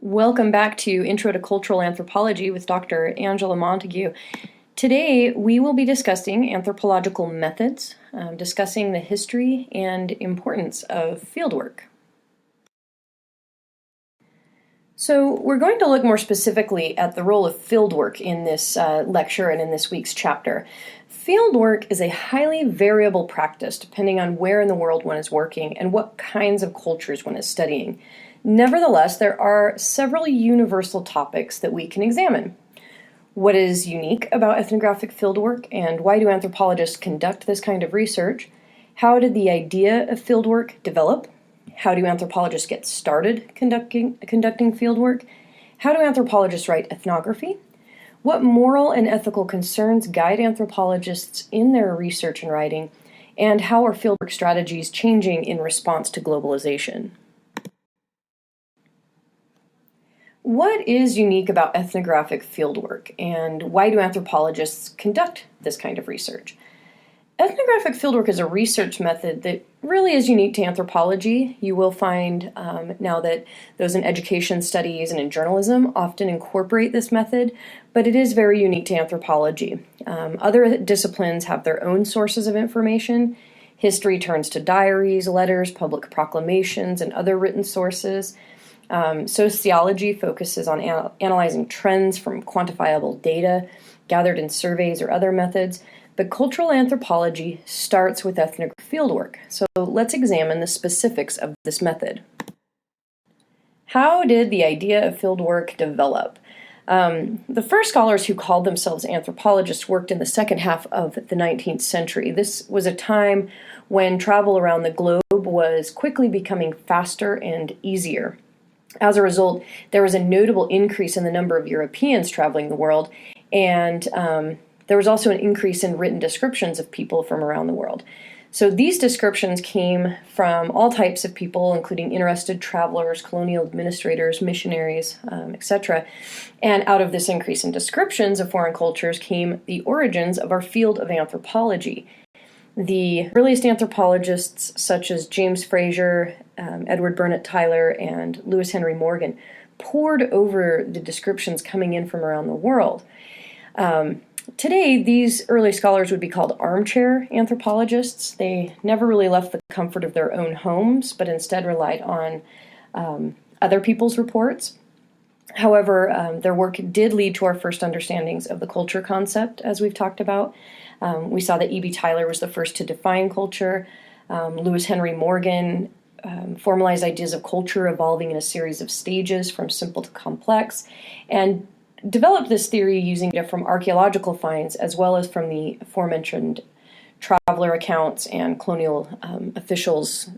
Welcome back to Intro to Cultural Anthropology with Dr. Angela Montague. Today we will be discussing anthropological methods, discussing the history and importance of fieldwork. So we're going to look more specifically at the role of fieldwork in this lecture and in this week's chapter. Fieldwork is a highly variable practice depending on where in the world one is working and what kinds of cultures one is studying. Nevertheless, there are several universal topics that we can examine. What is unique about ethnographic fieldwork, and why do anthropologists conduct this kind of research? How did the idea of fieldwork develop? How do anthropologists get started conducting fieldwork? How do anthropologists write ethnography? What moral and ethical concerns guide anthropologists in their research and writing? And how are fieldwork strategies changing in response to globalization? What is unique about ethnographic fieldwork, and why do anthropologists conduct this kind of research? Ethnographic fieldwork is a research method that really is unique to anthropology. You will find now that those in education studies and in journalism often incorporate this method, but it is very unique to anthropology. Other disciplines have their own sources of information. History turns to diaries, letters, public proclamations, and other written sources. Sociology focuses on analyzing trends from quantifiable data gathered in surveys or other methods, but cultural anthropology starts with ethnographic fieldwork. So let's examine the specifics of this method. How did the idea of fieldwork develop? The first scholars who called themselves anthropologists worked in the second half of the 19th century. This was a time when travel around the globe was quickly becoming faster and easier. As a result, there was a notable increase in the number of Europeans traveling the world, and there was also an increase in written descriptions of people from around the world. So these descriptions came from all types of people, including interested travelers, colonial administrators, missionaries, etc. And out of this increase in descriptions of foreign cultures came the origins of our field of anthropology. The earliest anthropologists, such as James Fraser, Edward Burnett Tyler, and Lewis Henry Morgan, pored over the descriptions coming in from around the world. Today, these early scholars would be called armchair anthropologists. They never really left the comfort of their own homes, but instead relied on other people's reports. However, their work did lead to our first understandings of the culture concept, as we've talked about. We saw that E.B. Tyler was the first to define culture. Lewis Henry Morgan formalized ideas of culture evolving in a series of stages from simple to complex, and developed this theory using data from archaeological finds as well as from the aforementioned traveler accounts and colonial officials'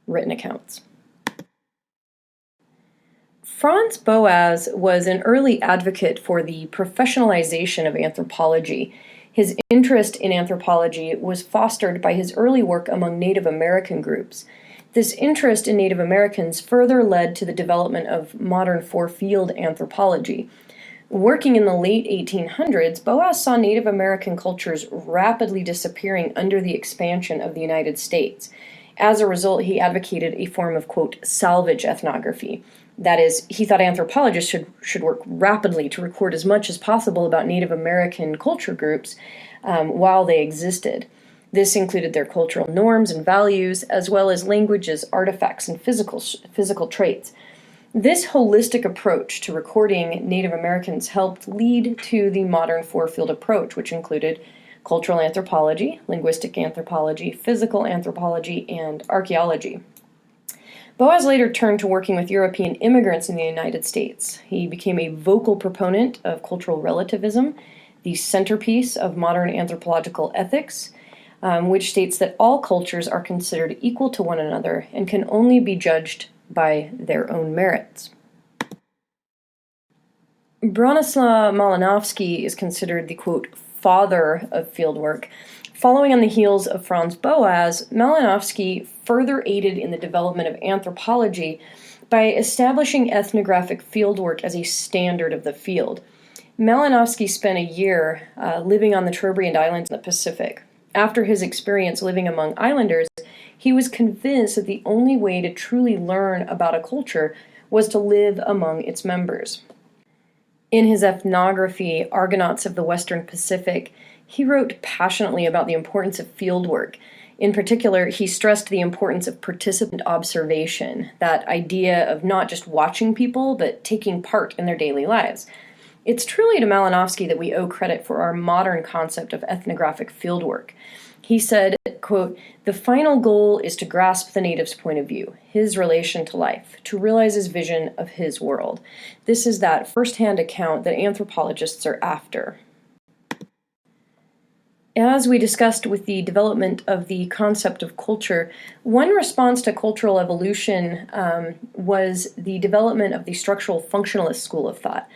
written accounts. Franz Boas was an early advocate for the professionalization of anthropology. His interest in anthropology was fostered by his early work among Native American groups. This interest in Native Americans further led to the development of modern four-field anthropology. Working in the late 1800s, Boas saw Native American cultures rapidly disappearing under the expansion of the United States. As a result, he advocated a form of, quote, salvage ethnography. That is, he thought anthropologists should work rapidly to record as much as possible about Native American culture groups while they existed. This included their cultural norms and values, as well as languages, artifacts, and physical traits. This holistic approach to recording Native Americans helped lead to the modern four-field approach, which included cultural anthropology, linguistic anthropology, physical anthropology, and archaeology. Boas later turned to working with European immigrants in the United States. He became a vocal proponent of cultural relativism, the centerpiece of modern anthropological ethics, which states that all cultures are considered equal to one another and can only be judged by their own merits. Bronislaw Malinowski is considered the, quote, father of fieldwork. Following on the heels of Franz Boas, Malinowski further aided in the development of anthropology by establishing ethnographic fieldwork as a standard of the field. Malinowski spent a year living on the Trobriand Islands in the Pacific. After his experience living among islanders, he was convinced that the only way to truly learn about a culture was to live among its members. In his ethnography, Argonauts of the Western Pacific, he wrote passionately about the importance of fieldwork. In particular, he stressed the importance of participant observation, that idea of not just watching people, but taking part in their daily lives. It's truly to Malinowski that we owe credit for our modern concept of ethnographic fieldwork. He said, quote, "The final goal is to grasp the native's point of view, his relation to life, to realize his vision of his world. This is that first-hand account that anthropologists are after." As we discussed with the development of the concept of culture, one response to cultural evolution was the development of the structural functionalist school of thought.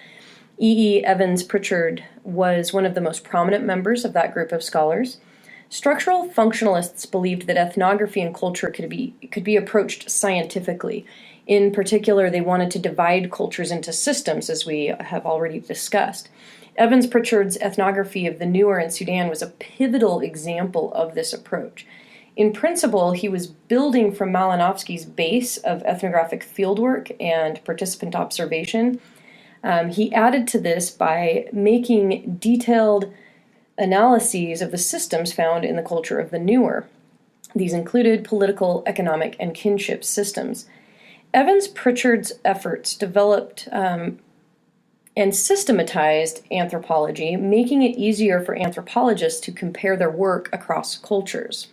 E. Evans Pritchard was one of the most prominent members of that group of scholars. Structural functionalists believed that ethnography and culture could be approached scientifically. In particular, they wanted to divide cultures into systems, as we have already discussed. Evans Pritchard's ethnography of the Nuer in Sudan was a pivotal example of this approach. In principle, he was building from Malinowski's base of ethnographic fieldwork and participant observation. He added to this by making detailed analyses of the systems found in the culture of the Nuer. These included political, economic, and kinship systems. Evans Pritchard's efforts developed and systematized anthropology, making it easier for anthropologists to compare their work across cultures.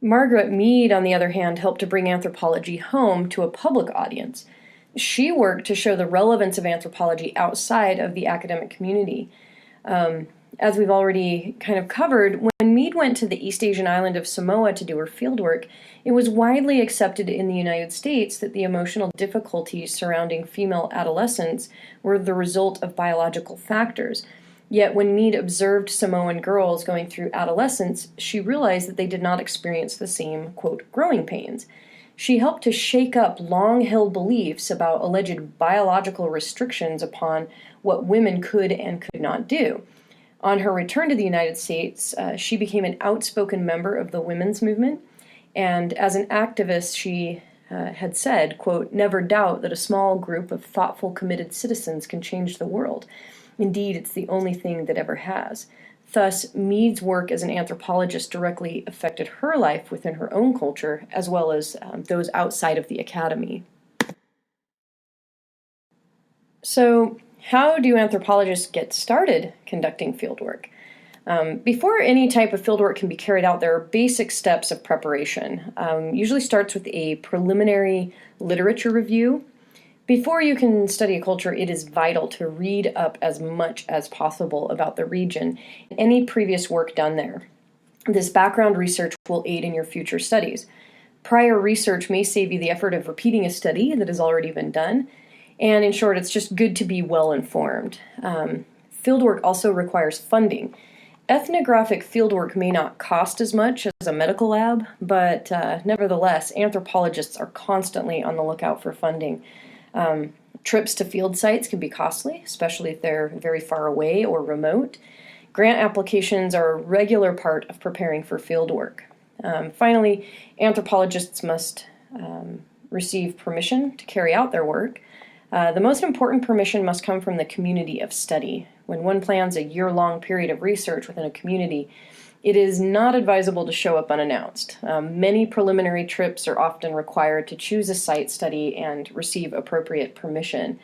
Margaret Mead, on the other hand, helped to bring anthropology home to a public audience. She worked to show the relevance of anthropology outside of the academic community. As we've already kind of covered, when Mead went to the East Asian island of Samoa to do her fieldwork, it was widely accepted in the United States that the emotional difficulties surrounding female adolescence were the result of biological factors. Yet when Mead observed Samoan girls going through adolescence, she realized that they did not experience the same, quote, growing pains. She helped to shake up long-held beliefs about alleged biological restrictions upon what women could and could not do. On her return to the United States, she became an outspoken member of the women's movement, and as an activist, she had said, quote, "Never doubt that a small group of thoughtful, committed citizens can change the world. Indeed, it's the only thing that ever has." Thus, Mead's work as an anthropologist directly affected her life within her own culture, as well as those outside of the academy. So, how do anthropologists get started conducting fieldwork? Before any type of fieldwork can be carried out, there are basic steps of preparation. Usually starts with a preliminary literature review. Before you can study a culture, it is vital to read up as much as possible about the region and any previous work done there. This background research will aid in your future studies. Prior research may save you the effort of repeating a study that has already been done, and in short, it's just good to be well informed. Fieldwork also requires funding. Ethnographic fieldwork may not cost as much as a medical lab, but nevertheless, anthropologists are constantly on the lookout for funding. Trips to field sites can be costly, especially if they're very far away or remote. Grant applications are a regular part of preparing for fieldwork. Finally, anthropologists must receive permission to carry out their work. The most important permission must come from the community of study. When one plans a year-long period of research within a community, it is not advisable to show up unannounced. Many preliminary trips are often required to choose a site study and receive appropriate permission.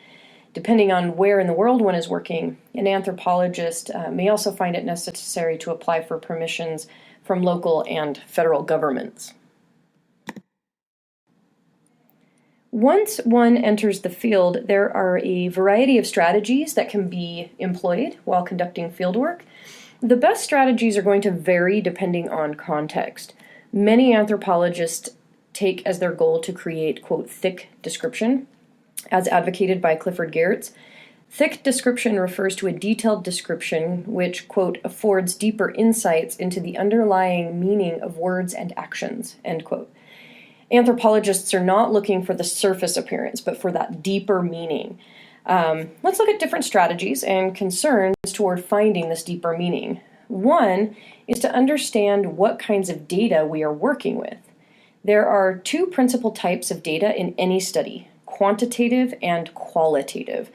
Depending on where in the world one is working, an anthropologist may also find it necessary to apply for permissions from local and federal governments. Once one enters the field, there are a variety of strategies that can be employed while conducting fieldwork. The best strategies are going to vary depending on context. Many anthropologists take as their goal to create, quote, thick description, as advocated by Clifford Geertz. Thick description refers to a detailed description which, quote, affords deeper insights into the underlying meaning of words and actions, end quote. Anthropologists are not looking for the surface appearance, but for that deeper meaning. Let's look at different strategies and concerns toward finding this deeper meaning. One is to understand what kinds of data we are working with. There are two principal types of data in any study: quantitative and qualitative.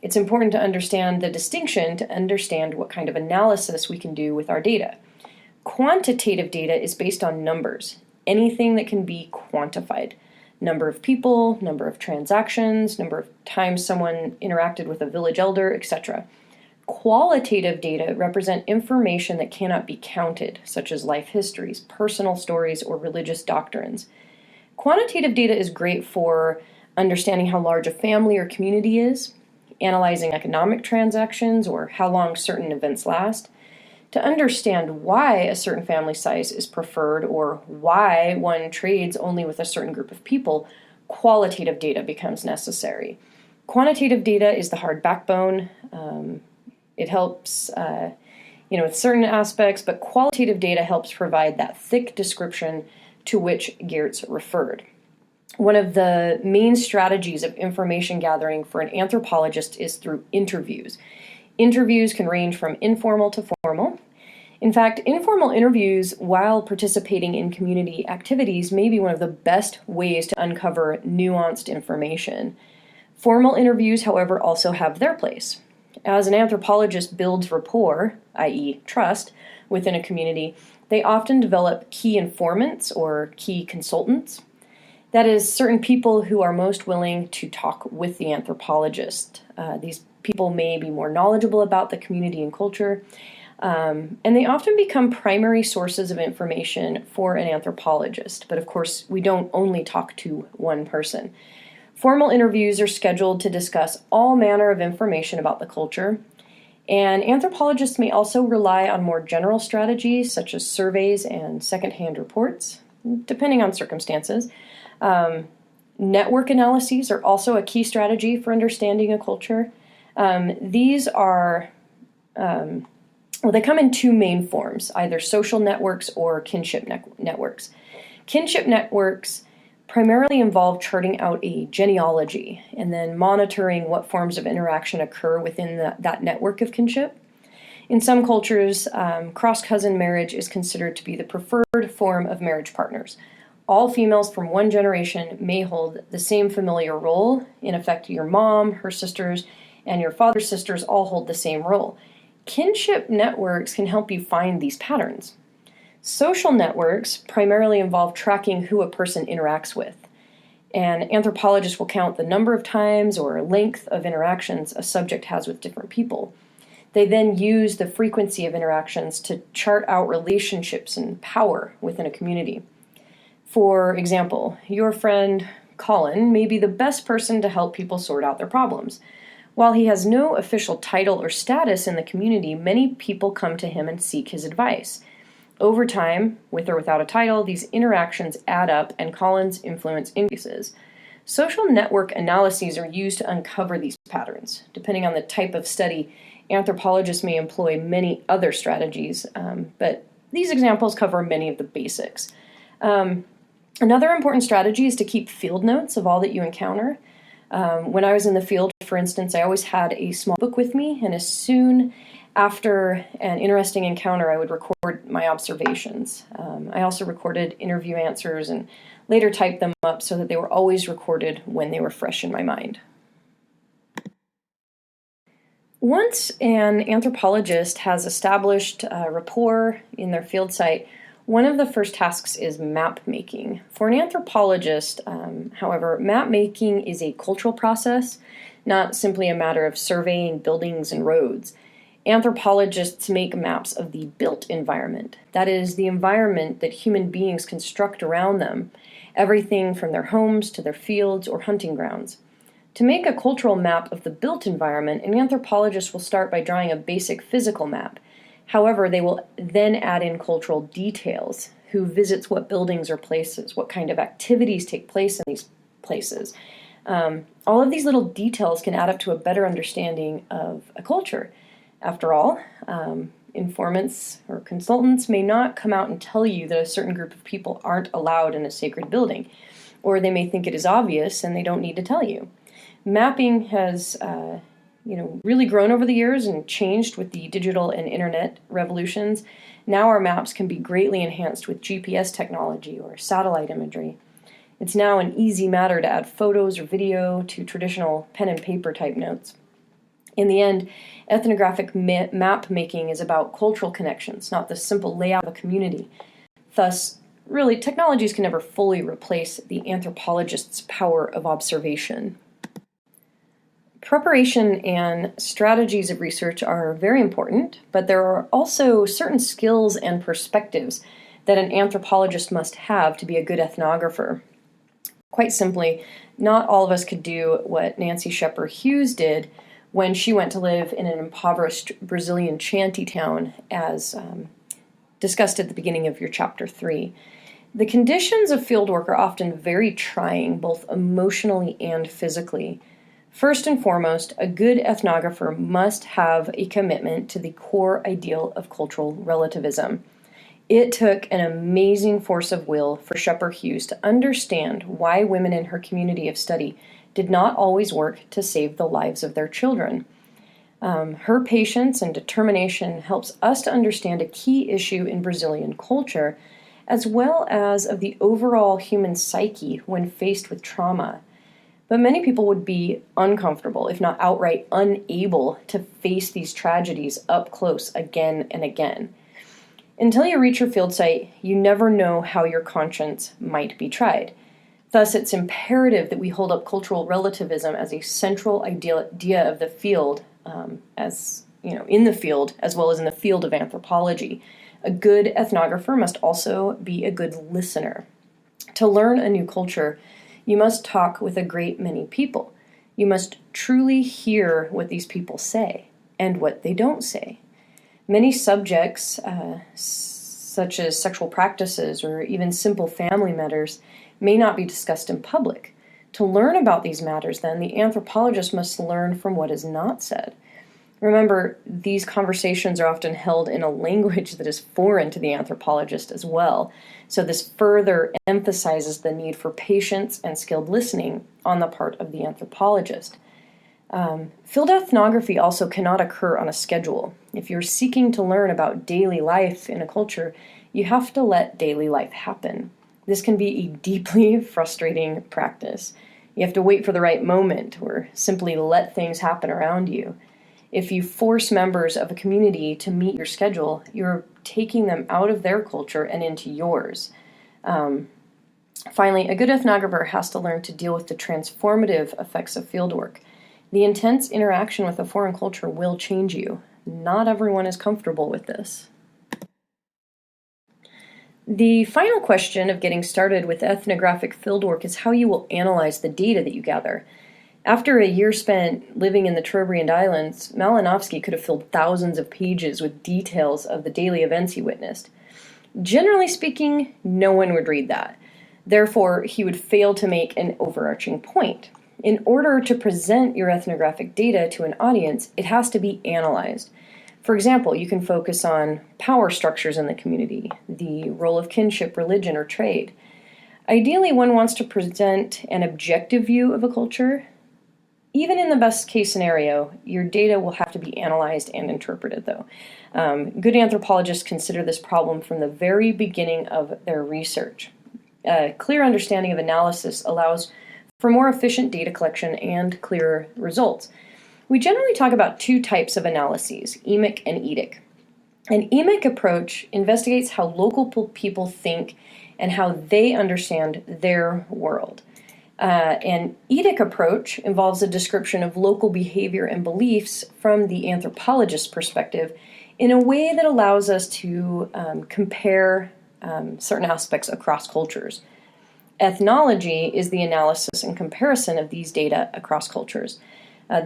It's important to understand the distinction to understand what kind of analysis we can do with our data. Quantitative data is based on numbers, anything that can be quantified. Number of people, number of transactions, number of times someone interacted with a village elder, etc. Qualitative data represent information that cannot be counted, such as life histories, personal stories, or religious doctrines. Quantitative data is great for understanding how large a family or community is, analyzing economic transactions, or how long certain events last. To understand why a certain family size is preferred or why one trades only with a certain group of people, qualitative data becomes necessary. Quantitative data is the hard backbone. It helps with certain aspects, but qualitative data helps provide that thick description to which Geertz referred. One of the main strategies of information gathering for an anthropologist is through interviews. Interviews can range from informal to formal. In fact, informal interviews while participating in community activities may be one of the best ways to uncover nuanced information. Formal interviews, however, also have their place. As an anthropologist builds rapport, i.e. trust, within a community, they often develop key informants or key consultants. That is, certain people who are most willing to talk with the anthropologist. These people may be more knowledgeable about the community and culture, and they often become primary sources of information for an anthropologist. But of course, we don't only talk to one person. Formal interviews are scheduled to discuss all manner of information about the culture, and anthropologists may also rely on more general strategies such as surveys and secondhand reports, depending on circumstances. Network analyses are also a key strategy for understanding a culture. These are, they come in two main forms, either social networks or kinship networks. Kinship networks primarily involve charting out a genealogy and then monitoring what forms of interaction occur within that network of kinship. In some cultures, cross-cousin marriage is considered to be the preferred form of marriage partners. All females from one generation may hold the same familiar role. In effect, your mom, her sisters, and your father's sisters all hold the same role. Kinship networks can help you find these patterns. Social networks primarily involve tracking who a person interacts with. And anthropologists will count the number of times or length of interactions a subject has with different people. They then use the frequency of interactions to chart out relationships and power within a community. For example, your friend Colin may be the best person to help people sort out their problems. While he has no official title or status in the community, many people come to him and seek his advice. Over time, with or without a title, these interactions add up and Colin's influence increases. Social network analyses are used to uncover these patterns. Depending on the type of study, anthropologists may employ many other strategies, but these examples cover many of the basics. Another important strategy is to keep field notes of all that you encounter. When I was in the field, for instance, I always had a small book with me, and as soon after an interesting encounter, I would record my observations. I also recorded interview answers and later typed them up so that they were always recorded when they were fresh in my mind. Once an anthropologist has established rapport in their field site, one of the first tasks is map making. For an anthropologist, however, map making is a cultural process, not simply a matter of surveying buildings and roads. Anthropologists make maps of the built environment. That is, the environment that human beings construct around them, everything from their homes to their fields or hunting grounds. To make a cultural map of the built environment, an anthropologist will start by drawing a basic physical map. However, they will then add in cultural details. Who visits what buildings or places? What kind of activities take place in these places? All of these little details can add up to a better understanding of a culture. After all, informants or consultants may not come out and tell you that a certain group of people aren't allowed in a sacred building, or they may think it is obvious and they don't need to tell you. Mapping has really grown over the years and changed with the digital and internet revolutions. Now our maps can be greatly enhanced with GPS technology or satellite imagery. It's now an easy matter to add photos or video to traditional pen and paper type notes. In the end, ethnographic map making is about cultural connections, not the simple layout of a community. Thus, really, technologies can never fully replace the anthropologist's power of observation. Preparation and strategies of research are very important, but there are also certain skills and perspectives that an anthropologist must have to be a good ethnographer. Quite simply, not all of us could do what Nancy Shepard Hughes did when she went to live in an impoverished Brazilian shanty town, as discussed at the beginning of your chapter 3. The conditions of fieldwork are often very trying, both emotionally and physically. First and foremost, a good ethnographer must have a commitment to the core ideal of cultural relativism. It took an amazing force of will for Shepard Hughes to understand why women in her community of study did not always work to save the lives of their children. Her patience and determination helps us to understand a key issue in Brazilian culture, as well as of the overall human psyche when faced with trauma. But many people would be uncomfortable, if not outright unable, to face these tragedies up close again and again. Until you reach your field site, you never know how your conscience might be tried. Thus, it's imperative that we hold up cultural relativism as a central idea of the field, in the field, as well as in the field of anthropology. A good ethnographer must also be a good listener. To learn a new culture, you must talk with a great many people. You must truly hear what these people say and what they don't say. Many subjects, such as sexual practices or even simple family matters, may not be discussed in public. To learn about these matters, then, the anthropologist must learn from what is not said. Remember, these conversations are often held in a language that is foreign to the anthropologist as well, so this further emphasizes the need for patience and skilled listening on the part of the anthropologist. Field ethnography also cannot occur on a schedule. If you're seeking to learn about daily life in a culture, you have to let daily life happen. This can be a deeply frustrating practice. You have to wait for the right moment or simply let things happen around you. If you force members of a community to meet your schedule, you're taking them out of their culture and into yours. Finally, a good ethnographer has to learn to deal with the transformative effects of fieldwork. The intense interaction with a foreign culture will change you. Not everyone is comfortable with this. The final question of getting started with ethnographic fieldwork is how you will analyze the data that you gather. After a year spent living in the Trobriand Islands, Malinowski could have filled thousands of pages with details of the daily events he witnessed. Generally speaking, no one would read that. Therefore, he would fail to make an overarching point. In order to present your ethnographic data to an audience, it has to be analyzed. For example, you can focus on power structures in the community, the role of kinship, religion, or trade. Ideally, one wants to present an objective view of a culture. Even in the best case scenario, your data will have to be analyzed and interpreted, though. Good anthropologists consider this problem from the very beginning of their research. A clear understanding of analysis allows for more efficient data collection and clearer results. We generally talk about two types of analyses, emic and etic. An emic approach investigates how local people think and how they understand their world. An etic approach involves a description of local behavior and beliefs from the anthropologist's perspective in a way that allows us to compare certain aspects across cultures. Ethnology is the analysis and comparison of these data across cultures.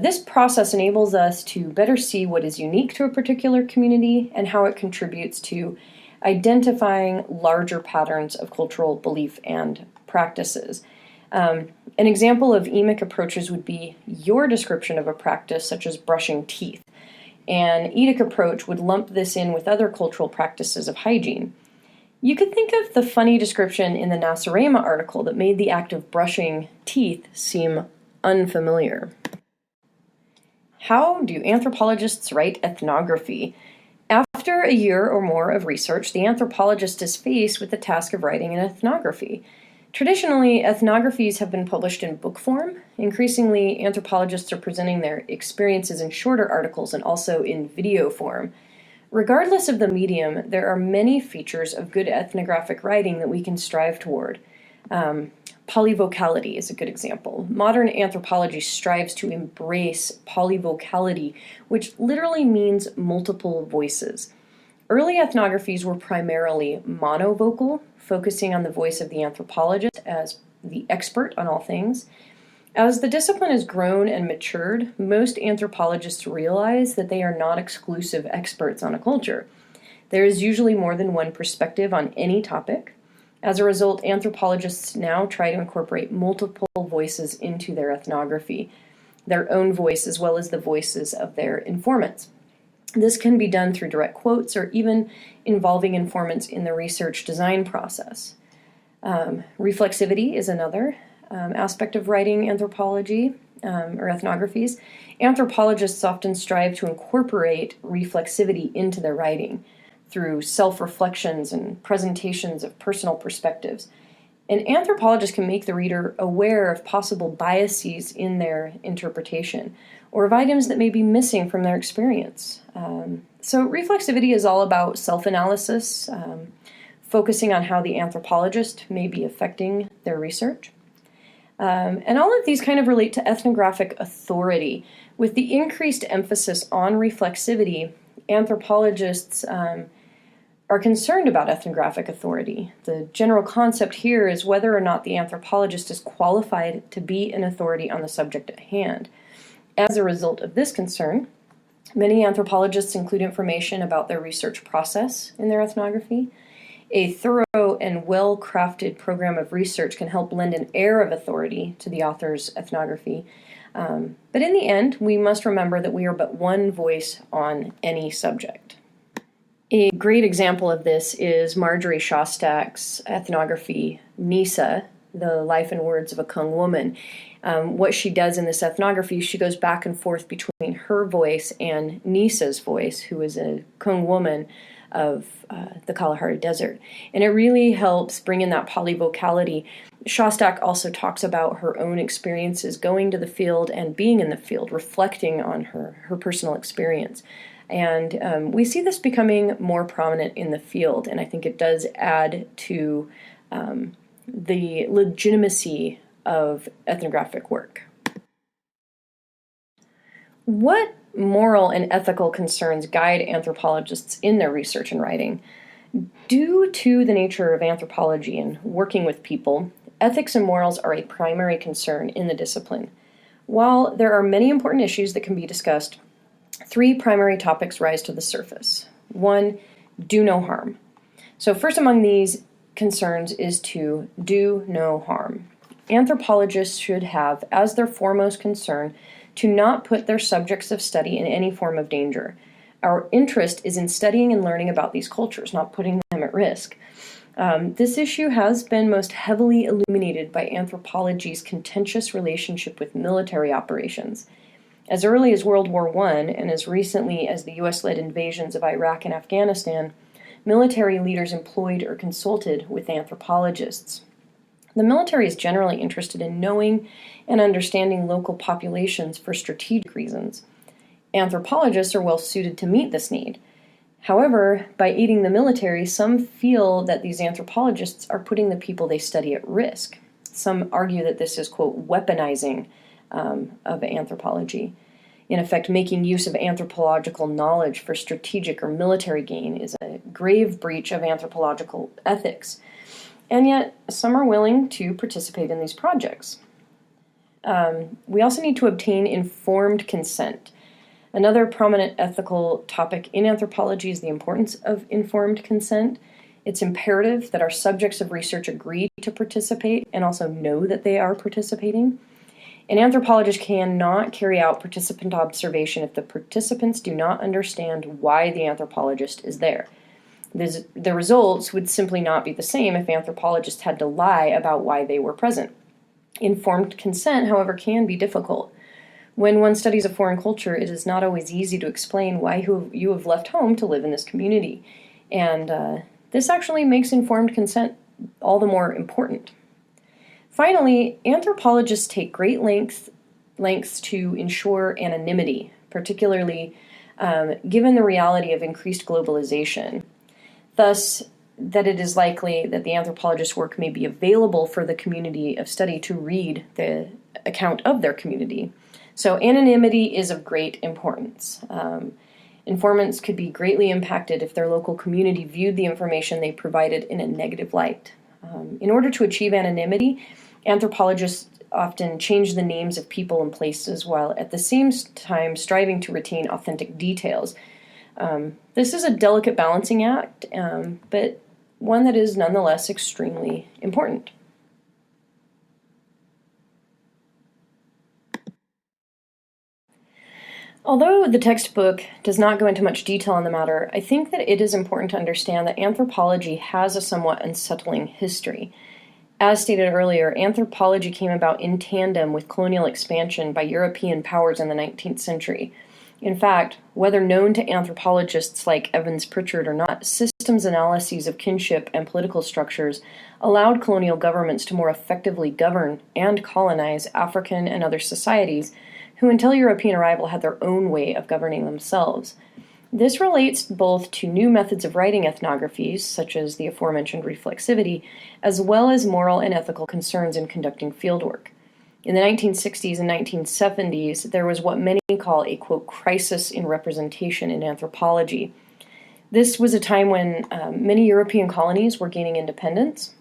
This process enables us to better see what is unique to a particular community and how it contributes to identifying larger patterns of cultural belief and practices. An example of emic approaches would be your description of a practice such as brushing teeth. An etic approach would lump this in with other cultural practices of hygiene. You could think of the funny description in the Nasarema article that made the act of brushing teeth seem unfamiliar. How do anthropologists write ethnography? After a year or more of research, the anthropologist is faced with the task of writing an ethnography. Traditionally, ethnographies have been published in book form. Increasingly, anthropologists are presenting their experiences in shorter articles and also in video form. Regardless of the medium, there are many features of good ethnographic writing that we can strive toward. Polyvocality is a good example. Modern anthropology strives to embrace polyvocality, which literally means multiple voices. Early ethnographies were primarily monovocal, focusing on the voice of the anthropologist as the expert on all things. As the discipline has grown and matured, most anthropologists realize that they are not exclusive experts on a culture. There is usually more than one perspective on any topic. As a result, anthropologists now try to incorporate multiple voices into their ethnography, their own voice as well as the voices of their informants. This can be done through direct quotes or even involving informants in the research design process. Reflexivity is another aspect of writing anthropology or ethnographies. Anthropologists often strive to incorporate reflexivity into their writing through self-reflections and presentations of personal perspectives. An anthropologist can make the reader aware of possible biases in their interpretation or of items that may be missing from their experience. So reflexivity is all about self-analysis, focusing on how the anthropologist may be affecting their research. And all of these kind of relate to ethnographic authority. With the increased emphasis on reflexivity, anthropologists are concerned about ethnographic authority. The general concept here is whether or not the anthropologist is qualified to be an authority on the subject at hand. As a result of this concern, many anthropologists include information about their research process in their ethnography. A thorough and well-crafted program of research can help lend an air of authority to the author's ethnography. But in the end, we must remember that we are but one voice on any subject. A great example of this is Marjorie Shostak's ethnography, Nisa, The Life and Words of a Kung Woman. What she does in this ethnography, she goes back and forth between her voice and Nisa's voice, who is a Kung woman of the Kalahari Desert. And it really helps bring in that polyvocality. Shostak also talks about her own experiences going to the field and being in the field, reflecting on her personal experience. And we see this becoming more prominent in the field, and I think it does add to the legitimacy of ethnographic work. What moral and ethical concerns guide anthropologists in their research and writing? Due to the nature of anthropology and working with people, ethics and morals are a primary concern in the discipline. While there are many important issues that can be discussed, three primary topics rise to the surface. One, do no harm. So first among these concerns is to do no harm. Anthropologists should have as their foremost concern to not put their subjects of study in any form of danger. Our interest is in studying and learning about these cultures, not putting them at risk. This issue has been most heavily illuminated by anthropology's contentious relationship with military operations. As early as World War I and as recently as the U.S.-led invasions of Iraq and Afghanistan, military leaders employed or consulted with anthropologists. The military is generally interested in knowing and understanding local populations for strategic reasons. Anthropologists are well suited to meet this need. However, by aiding the military, some feel that these anthropologists are putting the people they study at risk. Some argue that this is, quote, weaponizing of anthropology. In effect, making use of anthropological knowledge for strategic or military gain is a grave breach of anthropological ethics. And yet, some are willing to participate in these projects. We also need to obtain informed consent. Another prominent ethical topic in anthropology is the importance of informed consent. It's imperative that our subjects of research agree to participate and also know that they are participating. An anthropologist cannot carry out participant observation if the participants do not understand why the anthropologist is there. The results would simply not be the same if anthropologists had to lie about why they were present. Informed consent, however, can be difficult. When one studies a foreign culture, it is not always easy to explain why you have left home to live in this community. And this actually makes informed consent all the more important. Finally, anthropologists take great lengths to ensure anonymity, particularly given the reality of increased globalization. Thus, that it is likely that the anthropologist's work may be available for the community of study to read the account of their community. So anonymity is of great importance. Informants could be greatly impacted if their local community viewed the information they provided in a negative light. In order to achieve anonymity, anthropologists often change the names of people and places while at the same time striving to retain authentic details. This is a delicate balancing act, but one that is nonetheless extremely important. Although the textbook does not go into much detail on the matter, I think that it is important to understand that anthropology has a somewhat unsettling history. As stated earlier, anthropology came about in tandem with colonial expansion by European powers in the 19th century. In fact, whether known to anthropologists like Evans Pritchard or not, systems analyses of kinship and political structures allowed colonial governments to more effectively govern and colonize African and other societies who until European arrival had their own way of governing themselves. This relates both to new methods of writing ethnographies, such as the aforementioned reflexivity, as well as moral and ethical concerns in conducting fieldwork. In the 1960s and 1970s, there was what many call a, quote, crisis in representation in anthropology. This was a time when many European colonies were gaining independence.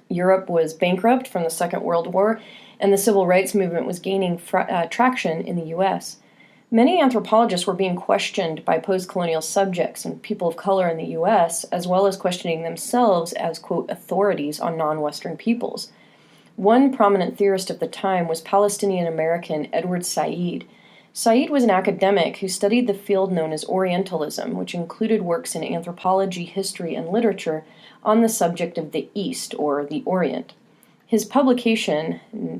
Europe was bankrupt from the Second World War, and the civil rights movement was gaining traction in the U.S. Many anthropologists were being questioned by post-colonial subjects and people of color in the U.S., as well as questioning themselves as, quote, authorities on non-Western peoples. One prominent theorist of the time was Palestinian-American Edward Said. Said was an academic who studied the field known as Orientalism, which included works in anthropology, history, and literature on the subject of the East, or the Orient. His publication,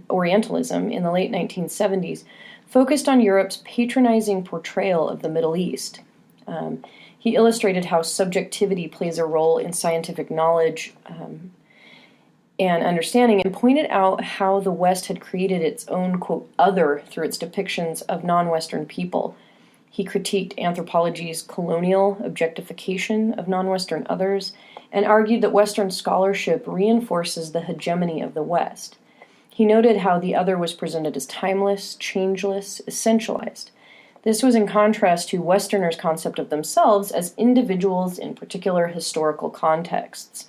Orientalism, in the late 1970s, focused on Europe's patronizing portrayal of the Middle East. He illustrated how subjectivity plays a role in scientific knowledge and understanding, and pointed out how the West had created its own, quote, other through its depictions of non-Western people. He critiqued anthropology's colonial objectification of non-Western others and argued that Western scholarship reinforces the hegemony of the West. He noted how the other was presented as timeless, changeless, essentialized. This was in contrast to Westerners' concept of themselves as individuals in particular historical contexts.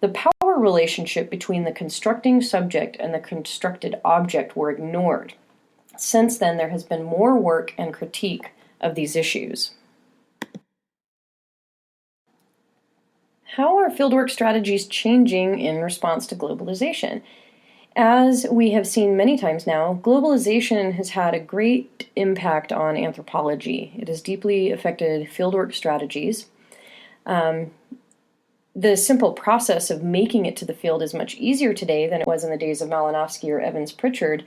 The power relationship between the constructing subject and the constructed object were ignored. Since then, there has been more work and critique of these issues. How are fieldwork strategies changing in response to globalization? As we have seen many times now, globalization has had a great impact on anthropology. It has deeply affected fieldwork strategies. The simple process of making it to the field is much easier today than it was in the days of Malinowski or Evans Pritchard,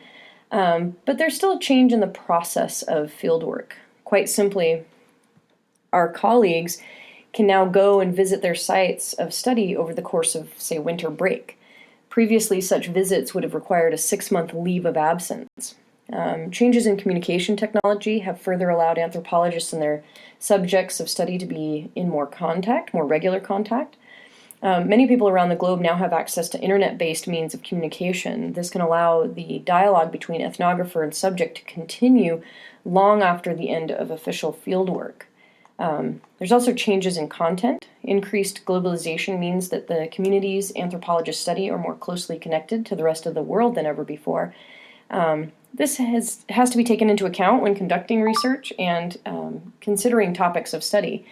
but there's still a change in the process of fieldwork. Quite simply, our colleagues can now go and visit their sites of study over the course of, say, winter break. Previously, such visits would have required a 6-month leave of absence. Changes in communication technology have further allowed anthropologists and their subjects of study to be in more regular contact. Many people around the globe now have access to internet-based means of communication. This can allow the dialogue between ethnographer and subject to continue long after the end of official fieldwork. There's also changes in content. Increased globalization means that the communities anthropologists study are more closely connected to the rest of the world than ever before. This has to be taken into account when conducting research and considering topics of study.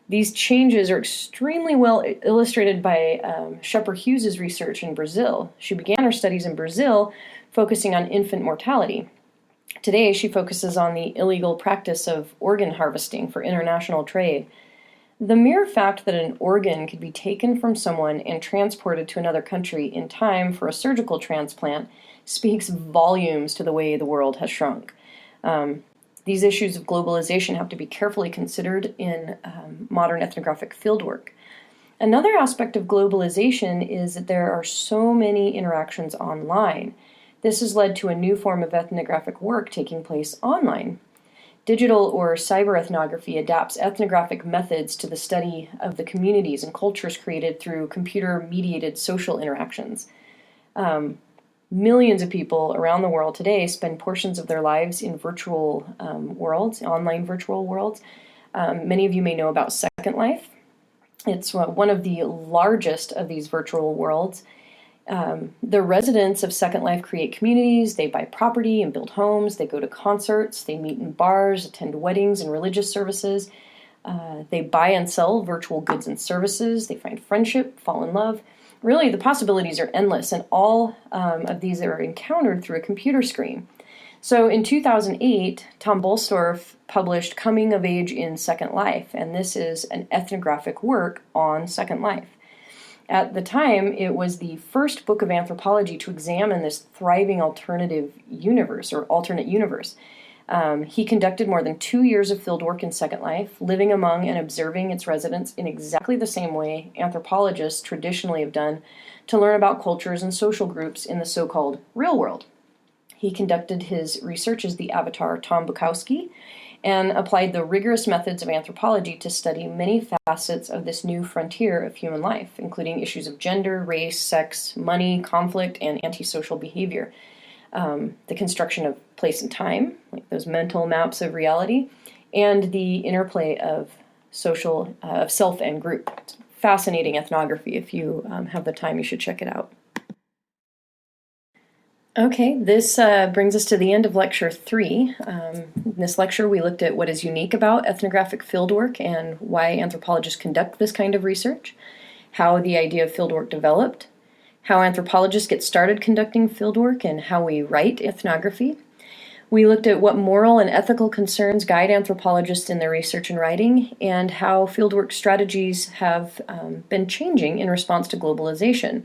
These changes are extremely well illustrated by Shepard Hughes' research in Brazil. She began her studies in Brazil focusing on infant mortality. Today, she focuses on the illegal practice of organ harvesting for international trade. The mere fact that an organ could be taken from someone and transported to another country in time for a surgical transplant speaks volumes to the way the world has shrunk. These issues of globalization have to be carefully considered in modern ethnographic fieldwork. Another aspect of globalization is that there are so many interactions online. This has led to a new form of ethnographic work taking place online. Digital or cyber ethnography adapts ethnographic methods to the study of the communities and cultures created through computer-mediated social interactions. Millions of people around the world today spend portions of their lives in virtual worlds, online virtual worlds. Many of you may know about Second Life. It's one of the largest of these virtual worlds. The residents of Second Life create communities, they buy property and build homes, they go to concerts, they meet in bars, attend weddings and religious services. They buy and sell virtual goods and services, they find friendship, fall in love. Really, the possibilities are endless, and all of these are encountered through a computer screen. So in 2008, Tom Bolstorff published Coming of Age in Second Life, and this is an ethnographic work on Second Life. At the time, it was the first book of anthropology to examine this thriving alternative universe, or alternate universe. He conducted more than 2 years of fieldwork in Second Life, living among and observing its residents in exactly the same way anthropologists traditionally have done to learn about cultures and social groups in the so-called real world. He conducted his research as the avatar Tom Bukowski and applied the rigorous methods of anthropology to study many facets of this new frontier of human life, including issues of gender, race, sex, money, conflict, and antisocial behavior. The construction of place and time, like those mental maps of reality, and the interplay of of self and group. It's fascinating ethnography. If you have the time, you should check it out. Okay, this brings us to the end of Lecture 3. In this lecture, we looked at what is unique about ethnographic fieldwork and why anthropologists conduct this kind of research, how the idea of fieldwork developed, how anthropologists get started conducting fieldwork, and how we write ethnography. We looked at what moral and ethical concerns guide anthropologists in their research and writing, and how fieldwork strategies have been changing in response to globalization.